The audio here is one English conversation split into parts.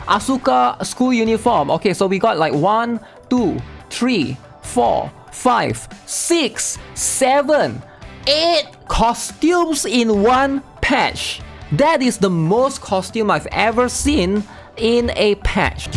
Asuka school uniform. Okay, so we got like 1, 2, 3, 4, 5, 6, 7, 8 costumes in one patch. That is the most costume I've ever seen in a patch.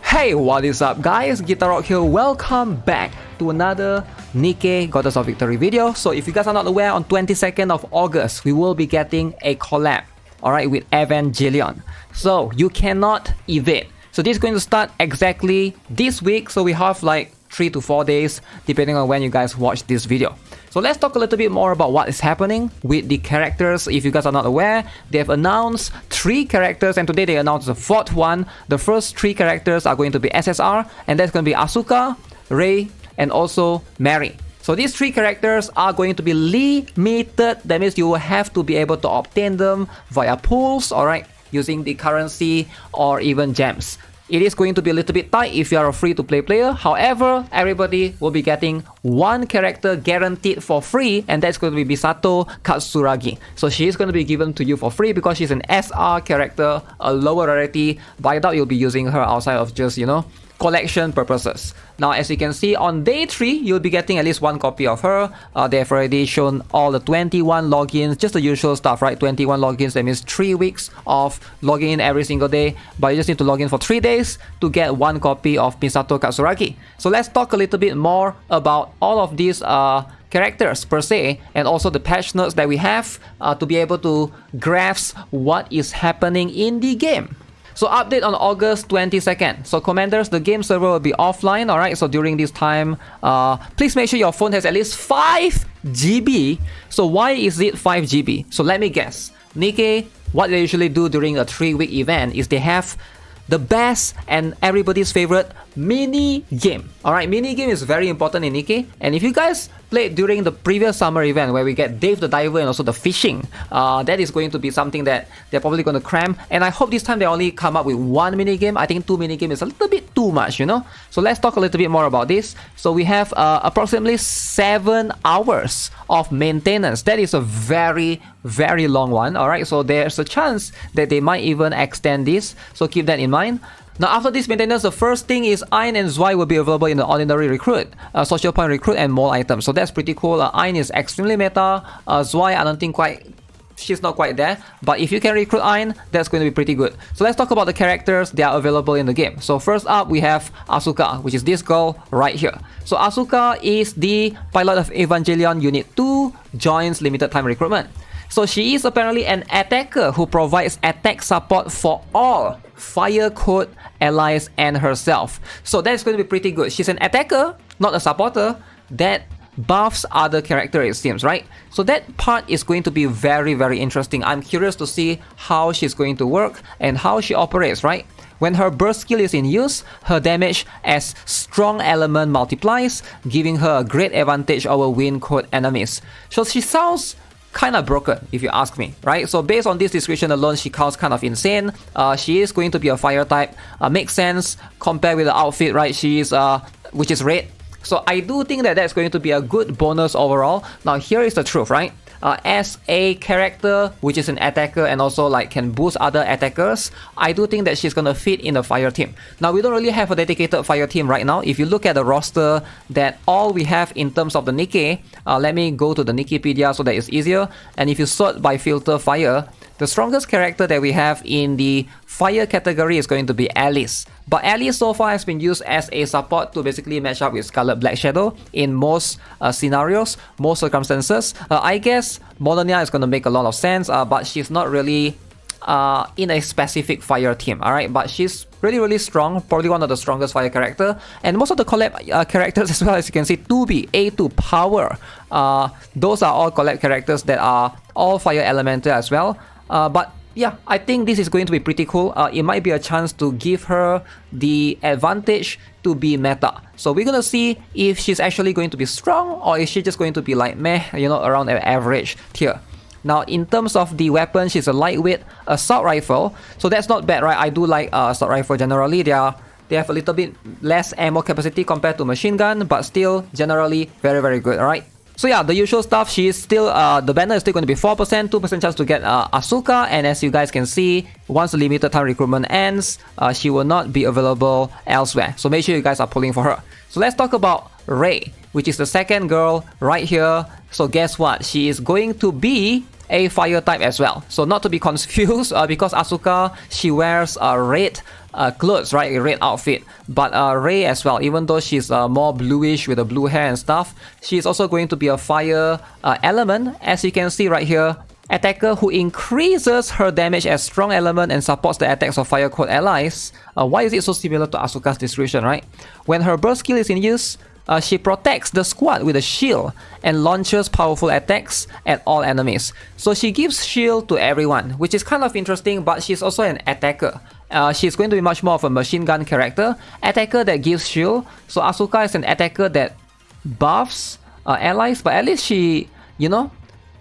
Hey, what is up guys? GuitarRock here. Welcome back to another Nikke Goddess of Victory video. So if you guys are not aware, on 22nd of August, we will be getting a collab, alright, with EVANGELION. So you cannot evade. So this is going to start exactly this week. So we have like 3 to 4 days, depending on when you guys watch this video. So let's talk a little bit more about what is happening with the characters. If you guys are not aware, they have announced 3 characters, and today they announced the 4th one. The first 3 characters are going to be SSR, and that's going to be Asuka, Rei, and also Mary. So these 3 characters are going to be limited. That means you will have to be able to obtain them via pools, alright, using the currency or even gems. It is going to be a little bit tight if you are a free-to-play player. However, everybody will be getting 1 character guaranteed for free, and that's going to be Misato Katsuragi. So she is going to be given to you for free because she's an SR character, a lower rarity, but I doubt you'll be using her outside of just, you know, collection purposes. Now, as you can see, on day 3, you'll be getting at least 1 copy of her. They've already shown all the 21 logins, just the usual stuff, right? 21 logins, that means 3 weeks of logging in every single day, but you just need to log in for 3 days to get 1 copy of Misato Katsuragi. So let's talk a little bit more about all of these characters per se, and also the patch notes that we have to be able to grasp what is happening in the game. So update on August 22nd. So commanders, the game server will be offline, alright? So during this time, please make sure your phone has at least 5 GB. So why is it 5 GB? So let me guess. Nikke, what they usually do during a 3-week event is they have the best and everybody's favorite mini game. Alright, mini game is very important in Nikke. And if you guys played during the previous summer event where we get Dave the Diver and also the fishing, that is going to be something that they're probably going to cram. And I hope this time they only come up with 1 mini game. I think 2 mini game is a little bit too much, you know. So let's talk a little bit more about this. So we have approximately 7 hours of maintenance. That is a very long one. Alright, so there's a chance that they might even extend this. So keep that in mind. Now, after this maintenance, the first thing is Ayn and Zwei will be available in the Ordinary Recruit, Social Point Recruit, and Mole items. So that's pretty cool. Ayn is extremely meta. Zwei, I don't think she's not quite there. But if you can recruit Ayn, that's going to be pretty good. So let's talk about the characters that are available in the game. So first up, we have Asuka, which is this girl right here. So Asuka is the pilot of Evangelion Unit 2, joins limited time recruitment. So she is apparently an attacker who provides attack support for all Fire Code allies and herself. So that's going to be pretty good. She's an attacker, not a supporter, that buffs other characters, it seems, right? So that part is going to be very interesting. I'm curious to see how she's going to work and how she operates, right? When her burst skill is in use, her damage as strong element multiplies, giving her a great advantage over wind code enemies. So she sounds kind of broken, if you ask me, right? So based on this description alone, she sounds kind of insane. She is going to be a fire type. Makes sense compared with the outfit, right? She is which is red. So I do think that that's going to be a good bonus overall. Now here is the truth, right? As a character which is an attacker and also like can boost other attackers, I do think that she's gonna fit in the fire team. Now we don't really have a dedicated fire team right now. If you look at the roster, that all we have in terms of the Nikke, let me go to the Nikkepedia so that it's easier. And if you sort by filter fire, the strongest character that we have in the fire category is going to be Alice. But Alice so far has been used as a support to basically match up with Scarlet Black Shadow in most scenarios, most circumstances. I guess Molonia is going to make a lot of sense, but she's not really in a specific fire team, alright? But she's really strong, probably one of the strongest fire character. And most of the collab characters as well, as you can see, 2B, A2, Power. Those are all collab characters that are all fire elemental as well. But yeah, I think this is going to be pretty cool. It might be a chance to give her the advantage to be meta. So we're gonna see if she's actually going to be strong or is she just going to be like meh, you know, around an average tier. Now in terms of the weapon, she's a lightweight assault rifle. So that's not bad, right? I do like assault rifle generally. They have a little bit less ammo capacity compared to machine gun, but still generally very good, alright? So yeah, the usual stuff. She is still, the banner is still going to be 4%, 2% chance to get Asuka, and as you guys can see, once the limited time recruitment ends, she will not be available elsewhere. So make sure you guys are pulling for her. So let's talk about Rei, which is the second girl right here. So guess what? She is going to be a fire type as well. So not to be confused, because Asuka, she wears red clothes, right? A red outfit. But Rei as well, even though she's more bluish with the blue hair and stuff, she's also going to be a fire element. As you can see right here, attacker who increases her damage as strong element and supports the attacks of fire code allies. Why is it so similar to Asuka's distribution, right? When her burst skill is in use, she protects the squad with a shield and launches powerful attacks at all enemies. So she gives shield to everyone, which is kind of interesting, but she's also an attacker. She's going to be much more of a machine gun character. Attacker that gives shield. So Asuka is an attacker that buffs allies, but at least she, you know,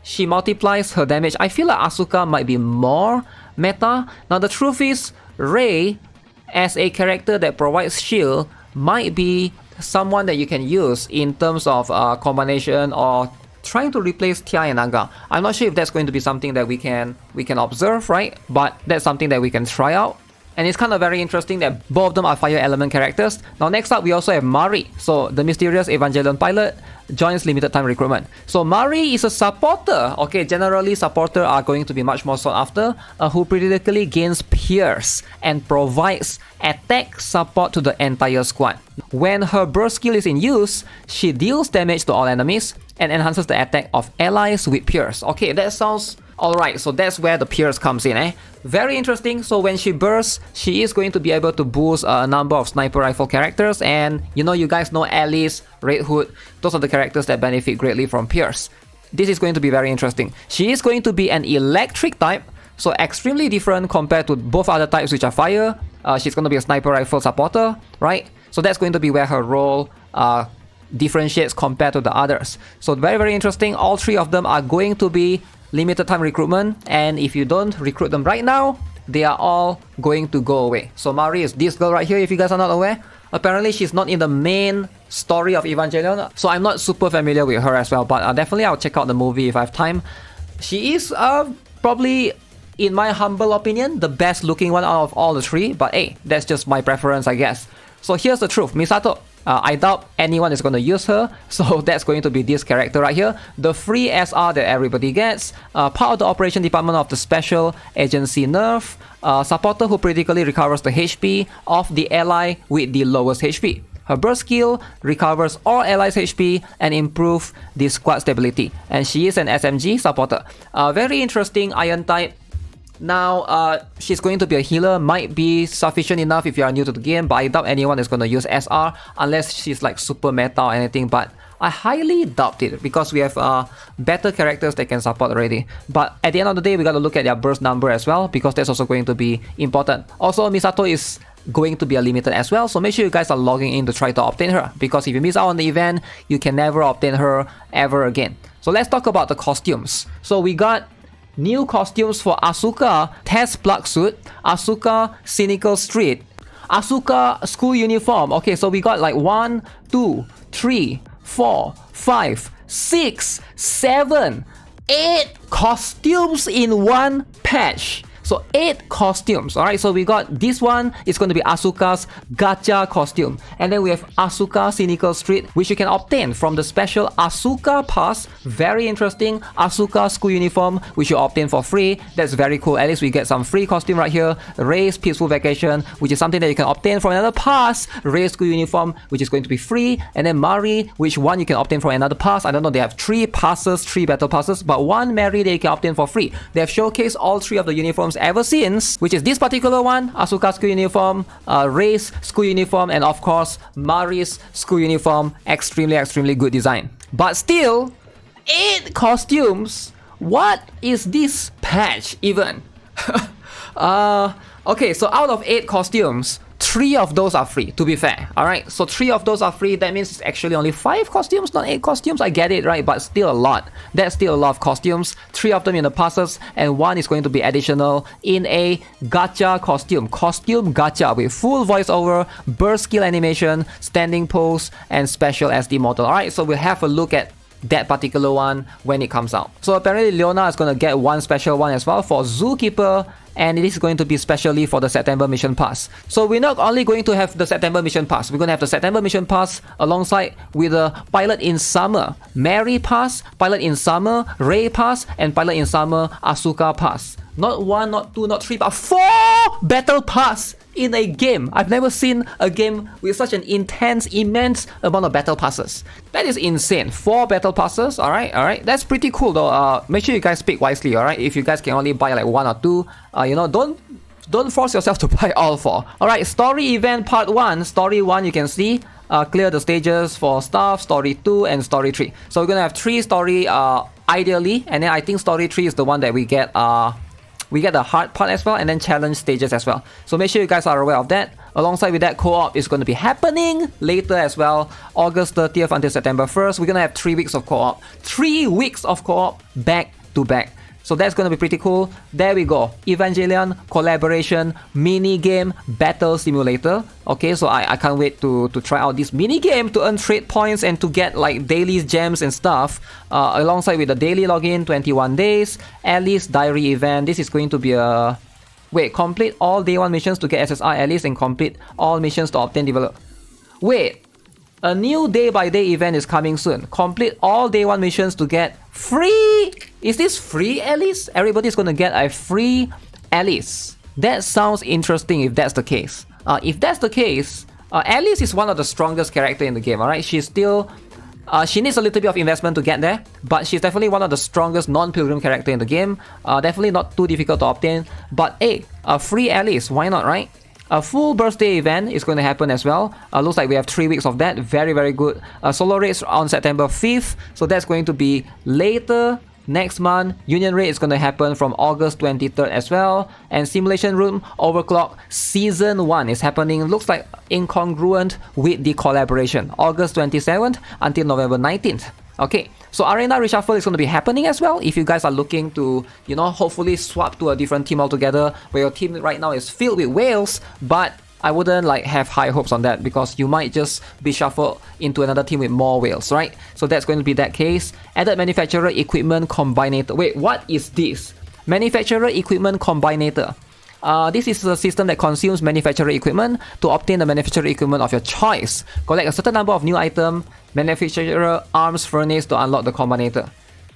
she multiplies her damage. I feel like Asuka might be more meta. Now the truth is, Rei, as a character that provides shield, might be someone that you can use in terms of combination or trying to replace Tia and Naga. I'm not sure if that's going to be something that we can observe, right? But that's something that we can try out. And it's kind of very interesting that both of them are fire element characters. Now next up, we also have Mari. So the mysterious Evangelion pilot joins limited time recruitment. So Mari is a supporter. Okay, generally supporters are going to be much more sought after, who periodically gains pierce and provides attack support to the entire squad. When her burst skill is in use, she deals damage to all enemies and enhances the attack of allies with pierce. Okay, that sounds alright. So that's where the pierce comes in, eh? Very interesting. So when she bursts, she is going to be able to boost a number of sniper rifle characters, and you know, you guys know Alice, Red Hood, those are the characters that benefit greatly from pierce. This is going to be very interesting. She is going to be an electric type, so extremely different compared to both other types which are fire. She's going to be a sniper rifle supporter, right? So that's going to be where her role differentiates compared to the others. So very, very interesting. All three of them are going to be limited time recruitment, and if you don't recruit them right now, they are all going to go away. So Mari is this girl right here, if you guys are not aware. Apparently she's not in the main story of Evangelion, so I'm not super familiar with her as well, but definitely I'll check out the movie if I have time. She is probably, in my humble opinion, the best looking one out of all the three, but hey, that's just my preference, I guess. So here's the truth, Misato. I doubt anyone is going to use her, so that's going to be this character right here, the free SR that everybody gets, part of the operation department of the special agency nerf, supporter who critically recovers the HP of the ally with the lowest HP. Her burst skill recovers all allies' HP and improves the squad stability, and she is an SMG supporter. Very interesting iron type. Now, she's going to be a healer, might be sufficient enough if you are new to the game, but I doubt anyone is going to use SR unless she's like super meta or anything, but I highly doubt it because we have better characters that can support already. But at the end of the day, we got to look at their burst number as well, because that's also going to be important. Also, Misato is going to be a limited as well, so make sure you guys are logging in to try to obtain her, because if you miss out on the event, you can never obtain her ever again. So let's talk about the costumes. So we got new costumes for Asuka Test Plug Suit, Asuka Cynical Street, Asuka School Uniform. Okay, so we got like 1, 2, 3, 4, 5, 6, 7, 8 costumes in one patch. So 8 costumes. Alright, so we got this one. It's going to be Asuka's Gacha costume. And then we have Asuka Cynical Street, which you can obtain from the special Asuka Pass. Very interesting. Asuka School Uniform, which you obtain for free. That's very cool. At least we get some free costume right here. Rei's Peaceful Vacation, which is something that you can obtain from another pass. Rei's School Uniform, which is going to be free. And then Mari, which one you can obtain from another pass. I don't know, they have 3 passes, 3 battle passes, but one Mari that you can obtain for free. They have showcased all 3 of the uniforms ever since, which is this particular one, Asuka School Uniform, Rei's School Uniform, and of course Mari's School Uniform. Extremely good design. But still, 8 costumes? What is this patch even? Okay, so out of 8 costumes, 3 of those are free, to be fair. Alright, so 3 of those are free. That means it's actually only 5 costumes, not 8 costumes. I get it, right? But still a lot. That's still a lot of costumes. 3 of them in the passes, and 1 is going to be additional in a gacha costume. Costume gacha with full voiceover, burst skill animation, standing pose, and special SD model. Alright, so we'll have a look at that particular one when it comes out. So apparently Leona is going to get one special one as well for Zookeeper, and it is going to be specially for the September Mission Pass. So we're not only going to have the September Mission Pass, we're going to have the September Mission Pass alongside with the Pilot in Summer Mary Pass, Pilot in Summer Ray Pass, and Pilot in Summer Asuka Pass. Not 1, not 2, not 3, but 4 Battle Pass in a game. I've never seen a game with such an immense amount of Battle Passes. That is insane. 4 Battle Passes, alright. That's pretty cool though. Make sure you guys pick wisely, alright? If you guys can only buy like 1 or 2, you know, don't force yourself to buy all 4. Alright, Story Event Part 1. Story 1, you can see, clear the stages for stuff, Story 2, and Story 3. So we're gonna have 3 story, ideally, and then I think Story 3 is the one that we get the hard part as well, and then challenge stages as well. So make sure you guys are aware of that. Alongside with that, co-op is going to be happening later as well. August 30th until September 1st. We're going to have 3 weeks of co-op. 3 weeks of co-op back to back. So that's going to be pretty cool. There we go. Evangelion, collaboration, mini game, battle simulator. Okay, so I can't wait to try out this mini game to earn trade points and to get like daily gems and stuff. Alongside with the daily login, 21 days, Alice diary event. This is going to be a... Wait, complete all day 1 missions to get SSR Alice and complete all missions to obtain develop. Wait, a new day by day event is coming soon. Complete all day 1 missions to get free... Is this free Alice? Everybody's gonna get a free Alice. That sounds interesting if that's the case. If that's the case, Alice is one of the strongest character in the game, alright? She's still... she needs a little bit of investment to get there, but she's definitely one of the strongest non-pilgrim character in the game. Definitely not too difficult to obtain. But hey, a free Alice, why not, right? A full birthday event is going to happen as well. Looks like we have 3 weeks of that. Very, very good. Solo raids on September 5th. So that's going to be later next month. Union raid is going to happen from August 23rd as well. And Simulation Room Overclock Season 1 is happening. Looks like incongruent with the collaboration. August 27th until November 19th. Okay, so Arena Reshuffle is going to be happening as well. If you guys are looking to, you know, hopefully swap to a different team altogether, where your team right now is filled with whales, but I wouldn't like have high hopes on that because you might just be shuffled into another team with more whales, right? So that's going to be that case. Added Manufacturer Equipment Combinator. Wait, what is this? Manufacturer Equipment Combinator. This is a system that consumes manufacturer equipment to obtain the manufacturer equipment of your choice. Collect a certain number of new items, manufacturer arms furnace to unlock the combinator.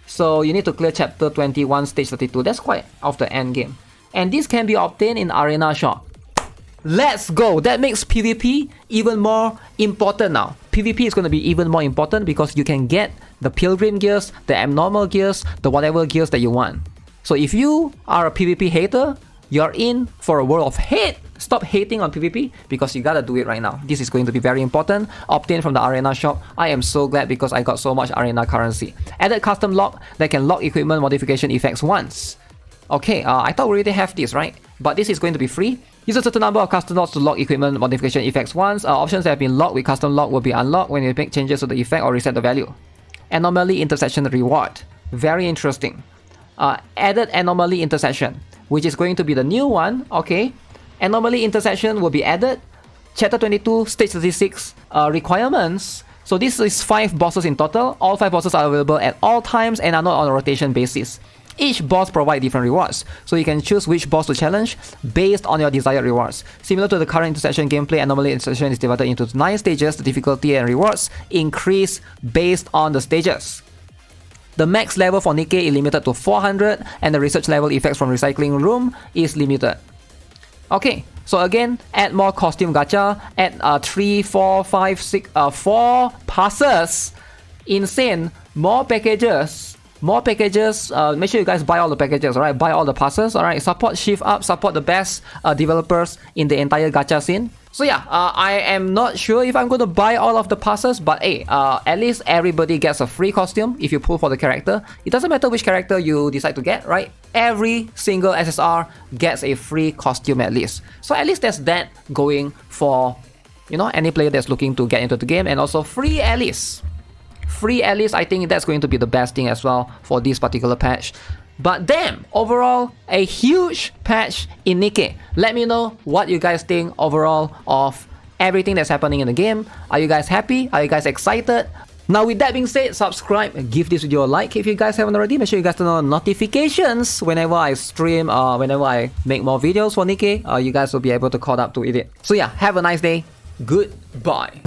So you need to clear chapter 21, stage 32. That's quite of the end game. And this can be obtained in Arena Shop. Let's go! That makes PvP even more important now. PvP is going to be even more important because you can get the pilgrim gears, the abnormal gears, the whatever gears that you want. So if you are a PvP hater, you're in for a world of hate. Stop hating on PvP because you gotta do it right now. This is going to be very important. Obtain from the Arena shop. I am so glad because I got so much Arena currency. Added custom lock that can lock equipment modification effects once. Okay, I thought we already have this, right? But this is going to be free. Use a certain number of custom locks to lock equipment modification effects once. Options that have been locked with custom lock will be unlocked when you make changes to the effect or reset the value. Anomaly interception reward. Very interesting. Added anomaly interception, which is going to be the new one. Okay, anomaly interception will be added. Chapter 22, stage 36 requirements. So this is 5 bosses in total. All 5 bosses are available at all times and are not on a rotation basis. Each boss provides different rewards, so you can choose which boss to challenge based on your desired rewards. Similar to the current interception gameplay, anomaly interception is divided into 9 stages. The difficulty and rewards increase based on the stages. The max level for Nikke is limited to 400, and the research level effects from recycling room is limited. Okay, so again, add more costume gacha, add 3, 4, 5, 6, 4 passes. Insane. More packages. More packages. Make sure you guys buy all the packages, alright? Buy all the passes, alright? Support Shift Up, support the best developers in the entire gacha scene. So yeah, I am not sure if I'm going to buy all of the passes, but hey, at least everybody gets a free costume if you pull for the character. It doesn't matter which character you decide to get, right? Every single SSR gets a free costume at least. So at least there's that going for, you know, any player that's looking to get into the game, and also free Alice. Free Alice, I think that's going to be the best thing as well for this particular patch. But damn, overall, a huge patch in Nikke. Let me know what you guys think overall of everything that's happening in the game. Are you guys happy? Are you guys excited? Now with that being said, subscribe and give this video a like if you guys haven't already. Make sure you guys turn on notifications whenever I stream, whenever I make more videos for Nikke. You guys will be able to caught up to it. So yeah, have a nice day. Goodbye.